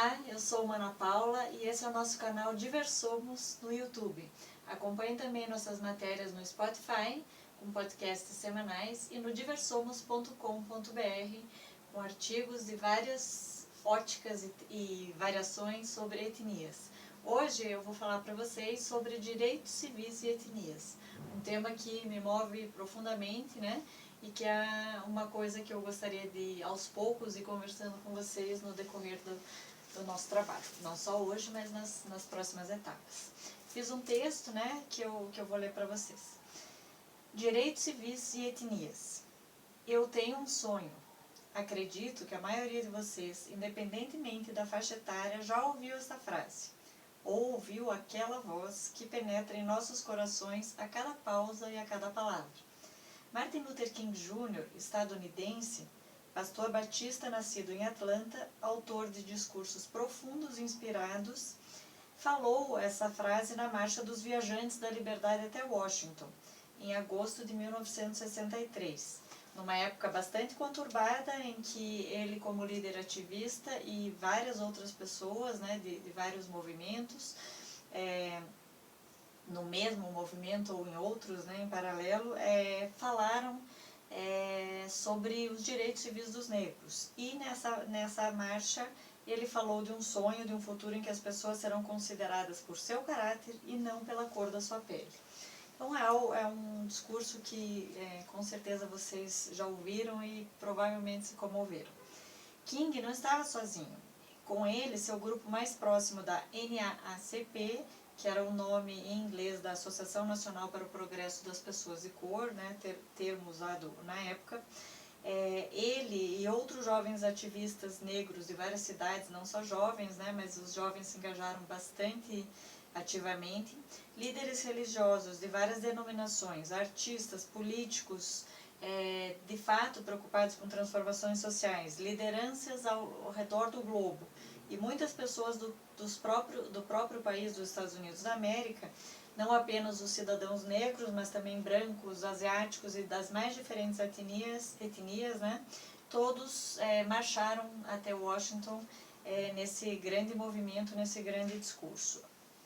Olá, eu sou Ana Paula e esse é o nosso canal Diversomos no YouTube. Acompanhe também nossas matérias no Spotify, com podcasts semanais, e no diversomos.com.br, com artigos de várias óticas e variações sobre etnias. Hoje eu vou falar para vocês sobre direitos civis e etnias, um tema que me move profundamente, né? E que é uma coisa que eu gostaria de, aos poucos, ir conversando com vocês no decorrer do nosso trabalho. Não só hoje, mas nas próximas etapas. Fiz um texto, né, que eu vou ler para vocês. Direitos civis e etnias. Eu tenho um sonho. Acredito que a maioria de vocês, independentemente da faixa etária, já ouviu essa frase. Ou ouviu aquela voz que penetra em nossos corações a cada pausa e a cada palavra. Martin Luther King Jr., estadunidense, pastor batista nascido em Atlanta, autor de discursos profundos e inspirados, falou essa frase na Marcha dos Viajantes da Liberdade até Washington, em agosto de 1963, numa época bastante conturbada em que ele, como líder ativista, e várias outras pessoas, né, de vários movimentos, no mesmo movimento ou em outros, né, em paralelo, falaram sobre os direitos civis dos negros. E nessa marcha ele falou de um sonho, de um futuro em que as pessoas serão consideradas por seu caráter e não pela cor da sua pele. Então é um discurso que com certeza vocês já ouviram e provavelmente se comoveram. King não estava sozinho. Com ele, seu grupo mais próximo da NAACP, que era o nome em inglês da Associação Nacional para o Progresso das Pessoas de Cor, né, termo usado na época, ele e outros jovens ativistas negros de várias cidades, não só jovens, né, mas os jovens se engajaram bastante ativamente, líderes religiosos de várias denominações, artistas, políticos, de fato preocupados com transformações sociais, lideranças ao redor do globo, e muitas pessoas do próprio país dos Estados Unidos da América, não apenas os cidadãos negros, mas também brancos, asiáticos e das mais diferentes etnias, né? Todos marcharam até Washington nesse grande movimento, nesse grande discurso.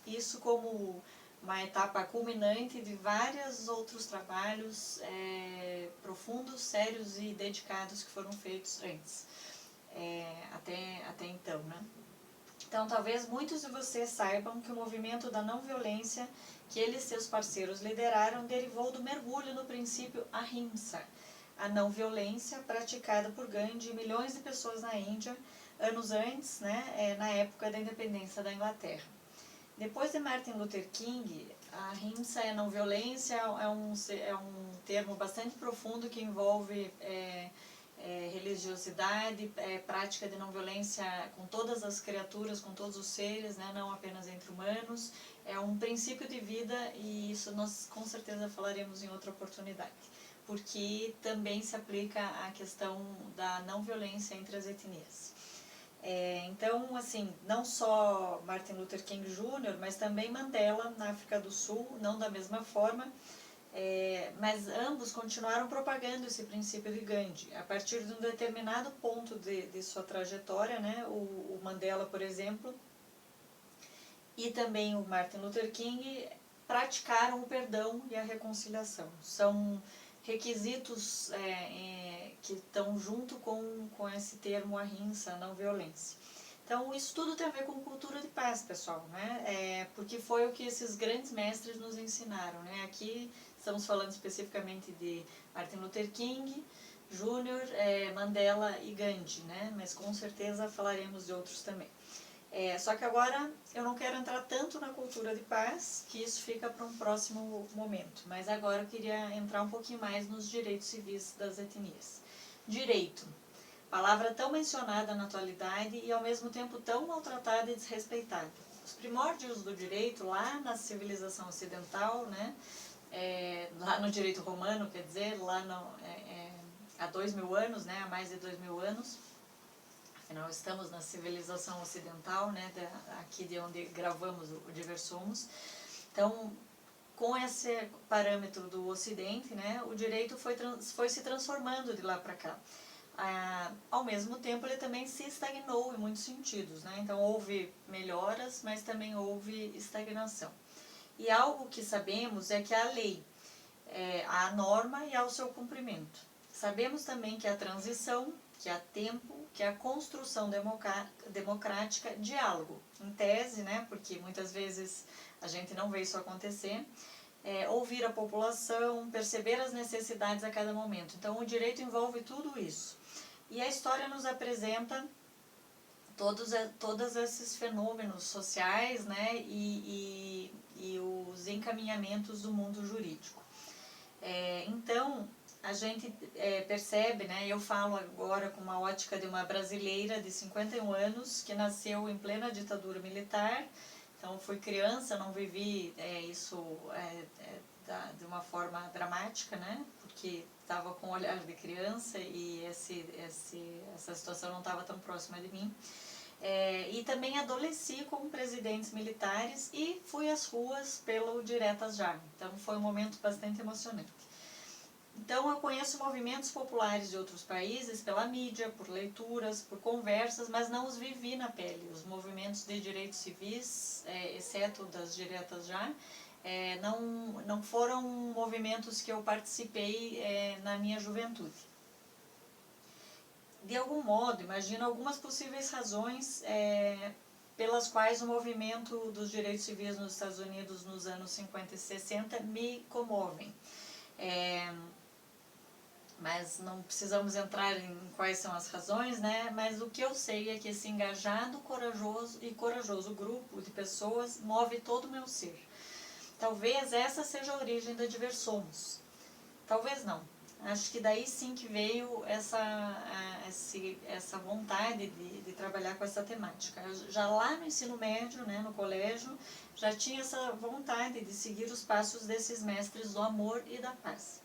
Isso como uma etapa culminante de vários outros trabalhos profundos, sérios e dedicados que foram feitos antes, até então, né? Então, talvez muitos de vocês saibam que o movimento da não violência que ele e seus parceiros lideraram derivou do mergulho no princípio Ahimsa, a não violência praticada por Gandhi e milhões de pessoas na Índia, anos antes, né, na época da independência da Inglaterra. Depois de Martin Luther King, a Ahimsa é não violência, é um termo bastante profundo que envolve religiosidade, prática de não violência com todas as criaturas, com todos os seres, né, não apenas entre humanos. É um princípio de vida e isso nós com certeza falaremos em outra oportunidade, porque também se aplica à questão da não violência entre as etnias. Então, assim, não só Martin Luther King Jr., mas também Mandela, na África do Sul, não da mesma forma, mas ambos continuaram propagando esse princípio de Gandhi. A partir de um determinado ponto de sua trajetória, né, o Mandela, por exemplo, e também o Martin Luther King praticaram o perdão e a reconciliação. São requisitos que estão junto com esse termo Ahimsa, não violência. Então, isso tudo tem a ver com cultura de paz, pessoal, né? Porque foi o que esses grandes mestres nos ensinaram, né? Aqui estamos falando especificamente de Martin Luther King Jr., Mandela e Gandhi, né? Mas com certeza falaremos de outros também. Só que agora eu não quero entrar tanto na cultura de paz, que isso fica para um próximo momento. Mas agora eu queria entrar um pouquinho mais nos direitos civis das etnias. Direito. Palavra tão mencionada na atualidade e ao mesmo tempo tão maltratada e desrespeitada. Os primórdios do direito, lá na civilização ocidental, né, lá no direito romano, quer dizer, lá há 2000 anos, né, há mais de 2000 anos, afinal estamos na civilização ocidental, né, aqui de onde gravamos o Diversomos. Então, com esse parâmetro do Ocidente, né, o direito foi se transformando de lá para cá. Ao mesmo tempo, ele também se estagnou em muitos sentidos, né? Então, houve melhoras, mas também houve estagnação. E algo que sabemos é que a lei, há a norma e há o seu cumprimento. Sabemos também que a transição, que há tempo, que a construção democrática, diálogo, em tese, né? Porque muitas vezes a gente não vê isso acontecer, ouvir a população, perceber as necessidades a cada momento. Então, o direito envolve tudo isso. E a história nos apresenta todos esses fenômenos sociais, né, e os encaminhamentos do mundo jurídico. Então, a gente percebe, né, eu falo agora com uma ótica de uma brasileira de 51 anos, que nasceu em plena ditadura militar. Então, fui criança, não vivi isso de uma forma dramática, né, porque estava com o olhar de criança e essa situação não estava tão próxima de mim. E também adolesci com presidentes militares e fui às ruas pelo Diretas Já. Então foi um momento bastante emocionante. Então eu conheço movimentos populares de outros países pela mídia, por leituras, por conversas, mas não os vivi na pele. Os movimentos de direitos civis, exceto das Diretas Já, não foram movimentos que eu participei na minha juventude. De algum modo, imagino algumas possíveis razões pelas quais o movimento dos direitos civis nos Estados Unidos nos anos 50 e 60 me comovem. Mas não precisamos entrar em quais são as razões, né? Mas o que eu sei é que esse engajado, corajoso grupo de pessoas move todo o meu ser. Talvez essa seja a origem da Diversomos. Talvez não. Acho que daí sim que veio essa vontade de trabalhar com essa temática. Já lá no ensino médio, né, no colégio, já tinha essa vontade de seguir os passos desses mestres do amor e da paz.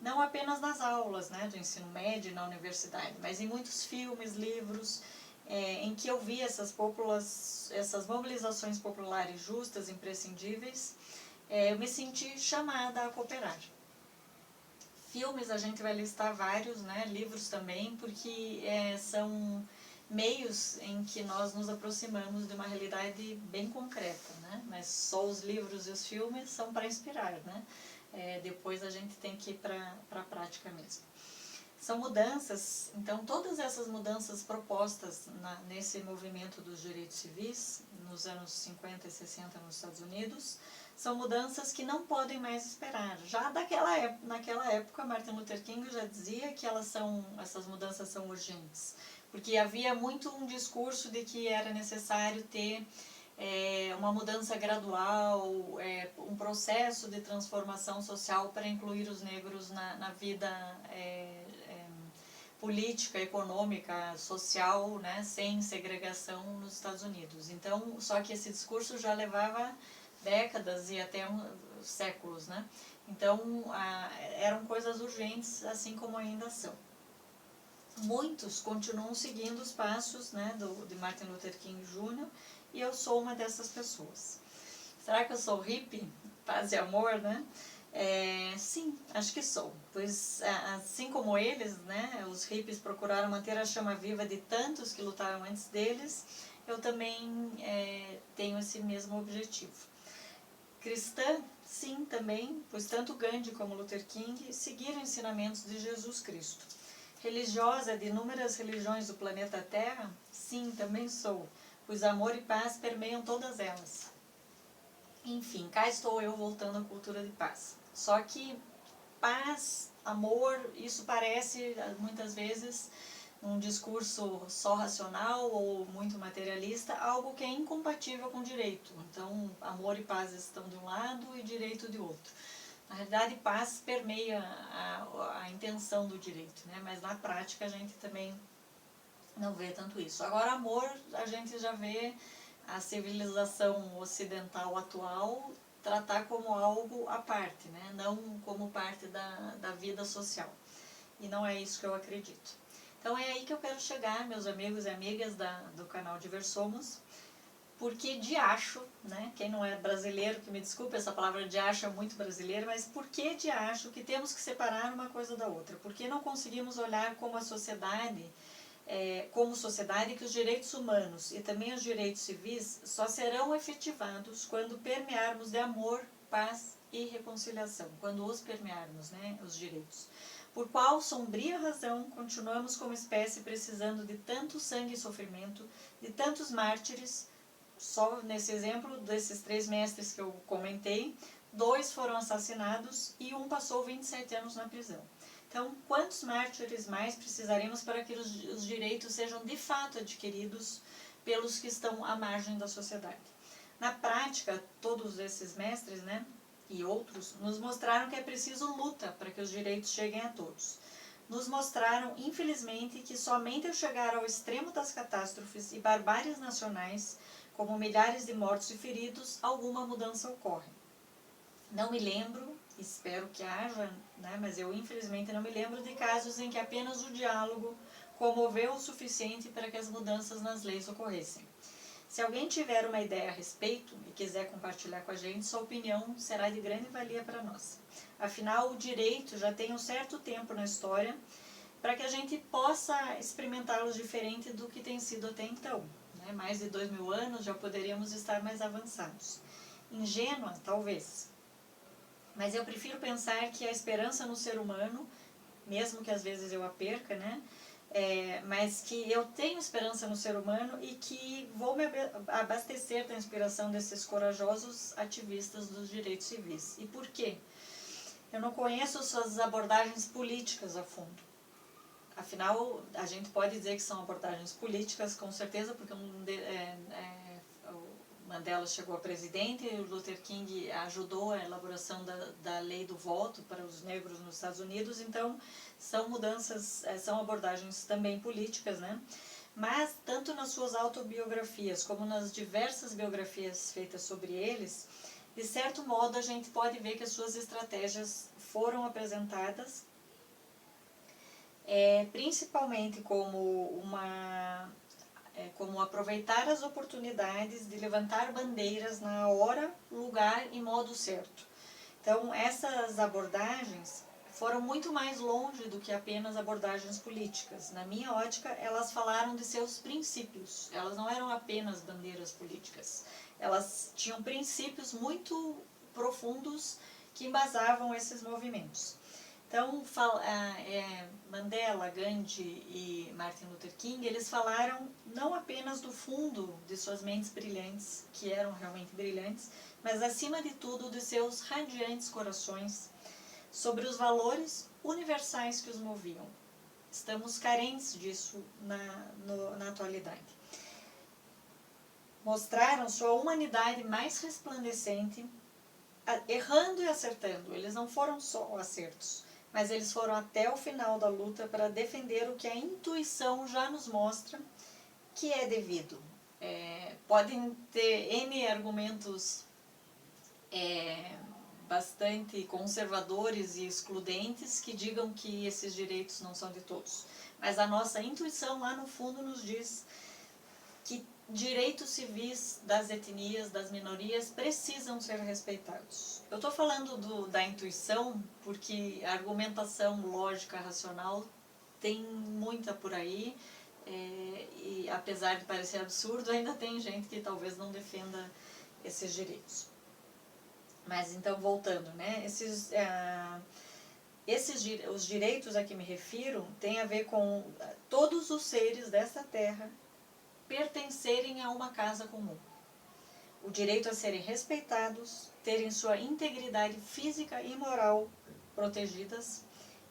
Não apenas nas aulas, né, do ensino médio e na universidade, mas em muitos filmes, livros, em que eu vi essas mobilizações populares justas, imprescindíveis, eu me senti chamada a cooperar. Filmes a gente vai listar vários, né, livros também, porque são meios em que nós nos aproximamos de uma realidade bem concreta, né, mas só os livros e os filmes são para inspirar, né, depois a gente tem que ir para a prática mesmo. São mudanças, então todas essas mudanças propostas nesse movimento dos direitos civis, nos anos 50 e 60 nos Estados Unidos, são mudanças que não podem mais esperar. Já naquela época, Martin Luther King já dizia que essas mudanças são urgentes, porque havia muito um discurso de que era necessário ter uma mudança gradual, um processo de transformação social para incluir os negros na vida política, econômica, social, né, sem segregação nos Estados Unidos. Então, só que esse discurso já levava décadas e até séculos, né? Então, eram coisas urgentes, assim como ainda são. Muitos continuam seguindo os passos, né, de Martin Luther King Jr., e eu sou uma dessas pessoas. Será que eu sou hippie? Paz e amor, né? Sim, acho que sou, pois assim como eles, né, os hippies procuraram manter a chama viva de tantos que lutaram antes deles, eu também tenho esse mesmo objetivo. Cristã, sim, também, pois tanto Gandhi como Luther King seguiram ensinamentos de Jesus Cristo. Religiosa de inúmeras religiões do planeta Terra, sim, também sou, pois amor e paz permeiam todas elas. Enfim, cá estou eu voltando à cultura de paz. Só que paz, amor, isso parece muitas vezes um discurso só racional ou muito materialista, algo que é incompatível com direito. Então, amor e paz estão de um lado e direito de outro. Na realidade, paz permeia a intenção do direito, né? Mas na prática a gente também não vê tanto isso. Agora, amor, a gente já vê a civilização ocidental atual tratar como algo à parte, né? Não como parte da vida social. E não é isso que eu acredito. Então é aí que eu quero chegar, meus amigos e amigas do canal Diversomos, por que de acho, né? Quem não é brasileiro, que me desculpe, essa palavra de acho é muito brasileira, mas por que de acho que temos que separar uma coisa da outra? Por que não conseguimos olhar como a sociedade, como sociedade, que os direitos humanos e também os direitos civis só serão efetivados quando permearmos de amor, paz e reconciliação, quando os permearmos, né, os direitos. Por qual sombria razão continuamos como espécie precisando de tanto sangue e sofrimento, de tantos mártires? Só nesse exemplo desses 3 mestres que eu comentei, 2 foram assassinados e um passou 27 anos na prisão. Então, quantos mártires mais precisaremos para que os direitos sejam de fato adquiridos pelos que estão à margem da sociedade? Na prática, todos esses mestres, né, e outros, nos mostraram que é preciso luta para que os direitos cheguem a todos. Nos mostraram, infelizmente, que somente ao chegar ao extremo das catástrofes e barbáries nacionais, como milhares de mortos e feridos, alguma mudança ocorre. Não me lembro, espero que haja, né, mas eu infelizmente não me lembro de casos em que apenas o diálogo comoveu o suficiente para que as mudanças nas leis ocorressem. Se alguém tiver uma ideia a respeito e quiser compartilhar com a gente, sua opinião será de grande valia para nós. Afinal, o direito já tem um certo tempo na história para que a gente possa experimentá-los diferente do que tem sido até então. Né? Mais de 2000 anos já poderíamos estar mais avançados. Ingênua, talvez. Mas eu prefiro pensar que a esperança no ser humano, mesmo que às vezes eu a perca, né? Mas que eu tenho esperança no ser humano e que vou me abastecer da inspiração desses corajosos ativistas dos direitos civis. E por quê? Eu não conheço suas abordagens políticas a fundo. Afinal, a gente pode dizer que são abordagens políticas, com certeza, porque o Mandela chegou a presidente, o Luther King ajudou a elaboração da lei do voto para os negros nos Estados Unidos, então são mudanças, são abordagens também políticas, né? Mas, tanto nas suas autobiografias como nas diversas biografias feitas sobre eles, de certo modo a gente pode ver que as suas estratégias foram apresentadas principalmente como como aproveitar as oportunidades de levantar bandeiras na hora, lugar e modo certo. Então, essas abordagens foram muito mais longe do que apenas abordagens políticas. Na minha ótica, elas falaram de seus princípios. Elas não eram apenas bandeiras políticas. Elas tinham princípios muito profundos que embasavam esses movimentos. Então, Mandela, Gandhi e Martin Luther King, eles falaram não apenas do fundo de suas mentes brilhantes, que eram realmente brilhantes, mas acima de tudo de seus radiantes corações, sobre os valores universais que os moviam. Estamos carentes disso na atualidade. Mostraram sua humanidade mais resplandecente, errando e acertando. Eles não foram só acertos, mas eles foram até o final da luta para defender o que a intuição já nos mostra que é devido. Podem ter N argumentos bastante conservadores e excludentes que digam que esses direitos não são de todos. Mas a nossa intuição lá no fundo nos diz que direitos civis das etnias, das minorias, precisam ser respeitados. Eu estou falando da intuição porque a argumentação lógica, racional, tem muita por aí, e apesar de parecer absurdo, ainda tem gente que talvez não defenda esses direitos. Mas então, voltando, né, os direitos a que me refiro têm a ver com todos os seres dessa terra pertencerem a uma casa comum. O direito a serem respeitados, terem sua integridade física e moral protegidas,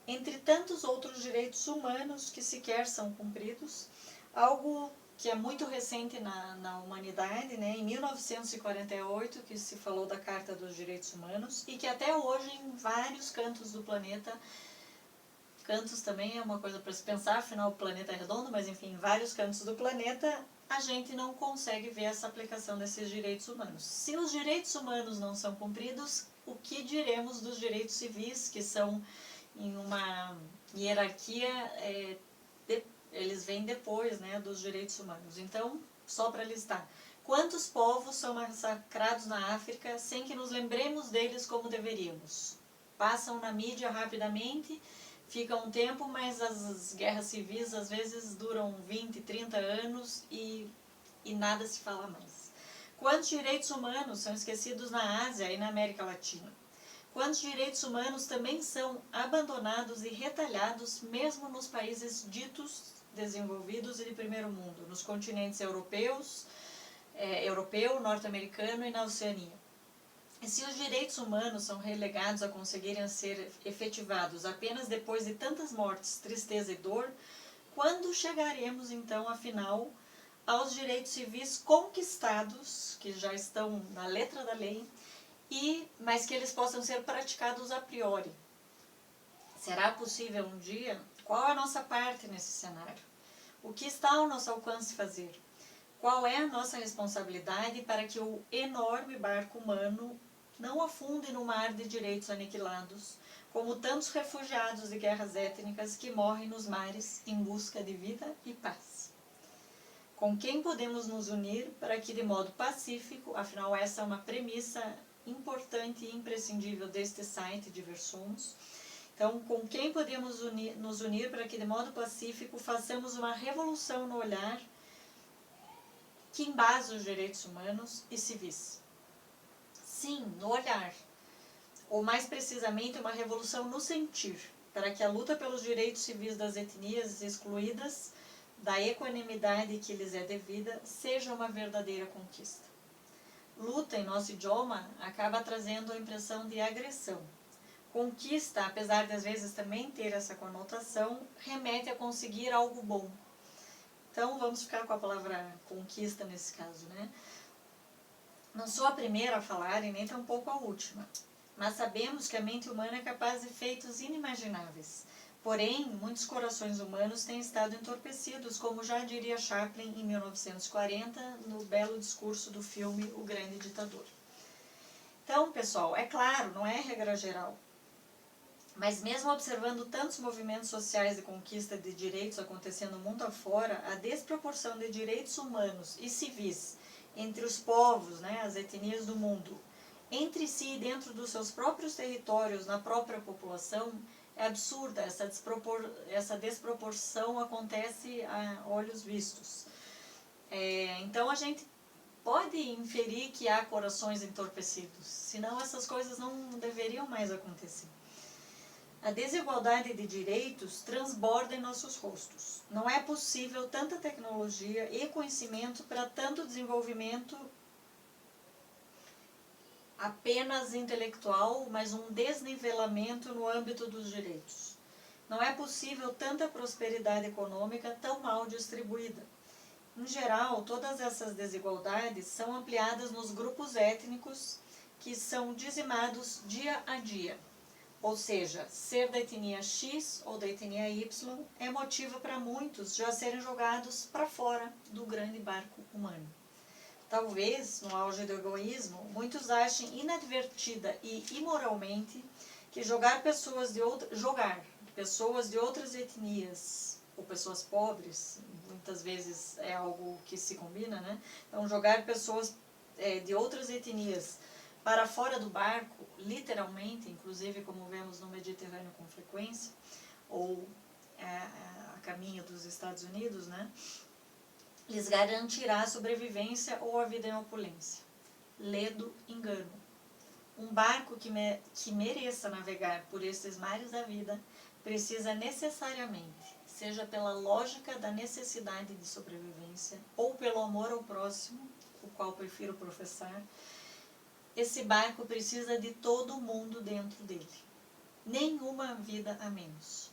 entre tantos outros direitos humanos que sequer são cumpridos, algo que é muito recente na humanidade, né? Em 1948 que se falou da Carta dos Direitos Humanos e que até hoje em vários cantos do planeta, cantos também é uma coisa para se pensar, afinal o planeta é redondo, mas enfim, em vários cantos do planeta a gente não consegue ver essa aplicação desses direitos humanos. Se os direitos humanos não são cumpridos, o que diremos dos direitos civis, que são em uma hierarquia, eles vêm depois, né, dos direitos humanos. Então, só para listar. Quantos povos são massacrados na África sem que nos lembremos deles como deveríamos? Passam na mídia rapidamente, ficam um tempo, mas as guerras civis às vezes duram 20, 30 anos e nada se fala mais. Quantos direitos humanos são esquecidos na Ásia e na América Latina? Quantos direitos humanos também são abandonados e retalhados mesmo nos países ditos desenvolvidos e de primeiro mundo, nos continentes europeu, norte-americano e na Oceania? E se os direitos humanos são relegados a conseguirem ser efetivados apenas depois de tantas mortes, tristeza e dor, quando chegaremos então, afinal, aos direitos civis conquistados, que já estão na letra da lei, mas que eles possam ser praticados a priori? Será possível um dia? Qual é a nossa parte nesse cenário? O que está ao nosso alcance fazer? Qual é a nossa responsabilidade para que o enorme barco humano não afunde no mar de direitos aniquilados, como tantos refugiados de guerras étnicas que morrem nos mares em busca de vida e paz? Com quem podemos nos unir para que de modo pacífico, afinal essa é uma premissa importante e imprescindível deste site de Versumos. Então, com quem podemos nos unir para que de modo pacífico façamos uma revolução no olhar que embasa os direitos humanos e civis? Sim, no olhar. Ou mais precisamente, uma revolução no sentir, para que a luta pelos direitos civis das etnias excluídas da equanimidade que lhes é devida seja uma verdadeira conquista. Luta, em nosso idioma, acaba trazendo a impressão de agressão. Conquista, apesar de às vezes também ter essa conotação, remete a conseguir algo bom. Então, vamos ficar com a palavra conquista nesse caso, né? Não sou a primeira a falar e nem tampouco a última, mas sabemos que a mente humana é capaz de feitos inimagináveis. Porém, muitos corações humanos têm estado entorpecidos, como já diria Chaplin em 1940, no belo discurso do filme O Grande Ditador. Então, pessoal, é claro, não é regra geral, mas mesmo observando tantos movimentos sociais de conquista de direitos acontecendo mundo afora, a desproporção de direitos humanos e civis entre os povos, né, as etnias do mundo, entre si e dentro dos seus próprios territórios, na própria população, é absurda. Essa desproporção acontece a olhos vistos. Então a gente pode inferir que há corações entorpecidos, senão essas coisas não deveriam mais acontecer. A desigualdade de direitos transborda em nossos rostos. Não é possível tanta tecnologia e conhecimento para tanto desenvolvimento apenas intelectual, mas um desnivelamento no âmbito dos direitos. Não é possível tanta prosperidade econômica tão mal distribuída. Em geral, todas essas desigualdades são ampliadas nos grupos étnicos que são dizimados dia a dia. Ou seja, ser da etnia X ou da etnia Y é motivo para muitos já serem jogados para fora do grande barco humano. Talvez, no auge do egoísmo, muitos achem inadvertida e imoralmente que jogar pessoas de outras etnias, ou pessoas pobres, muitas vezes é algo que se combina, né? Então, jogar pessoas de outras etnias para fora do barco, literalmente, inclusive como vemos no Mediterrâneo com frequência, ou a caminho dos Estados Unidos, né? Lhes garantirá a sobrevivência ou a vida em opulência. Ledo engano. Um barco que mereça navegar por estes mares da vida precisa necessariamente, seja pela lógica da necessidade de sobrevivência ou pelo amor ao próximo, o qual prefiro professar, esse barco precisa de todo mundo dentro dele. Nenhuma vida a menos.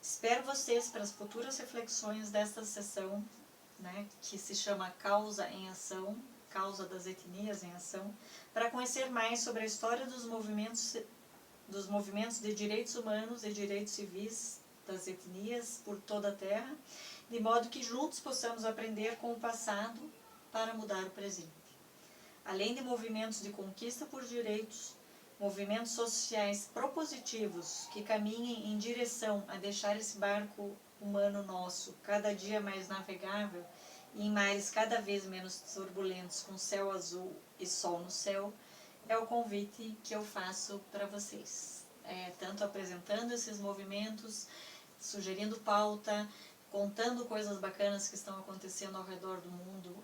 Espero vocês para as futuras reflexões desta sessão, né, que se chama Causa em Ação, Causa das Etnias em Ação, para conhecer mais sobre a história dos movimentos de direitos humanos e direitos civis das etnias por toda a Terra, de modo que juntos possamos aprender com o passado para mudar o presente. Além de movimentos de conquista por direitos, movimentos sociais propositivos que caminhem em direção a deixar esse barco humano nosso cada dia mais navegável e em mares cada vez menos turbulentos, com céu azul e sol no céu, é o convite que eu faço para vocês. Tanto apresentando esses movimentos, sugerindo pauta, contando coisas bacanas que estão acontecendo ao redor do mundo,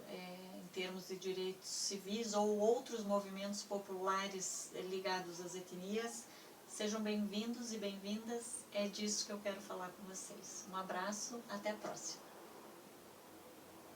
em termos de direitos civis ou outros movimentos populares ligados às etnias. Sejam bem-vindos e bem-vindas, é disso que eu quero falar com vocês. Um abraço, até a próxima.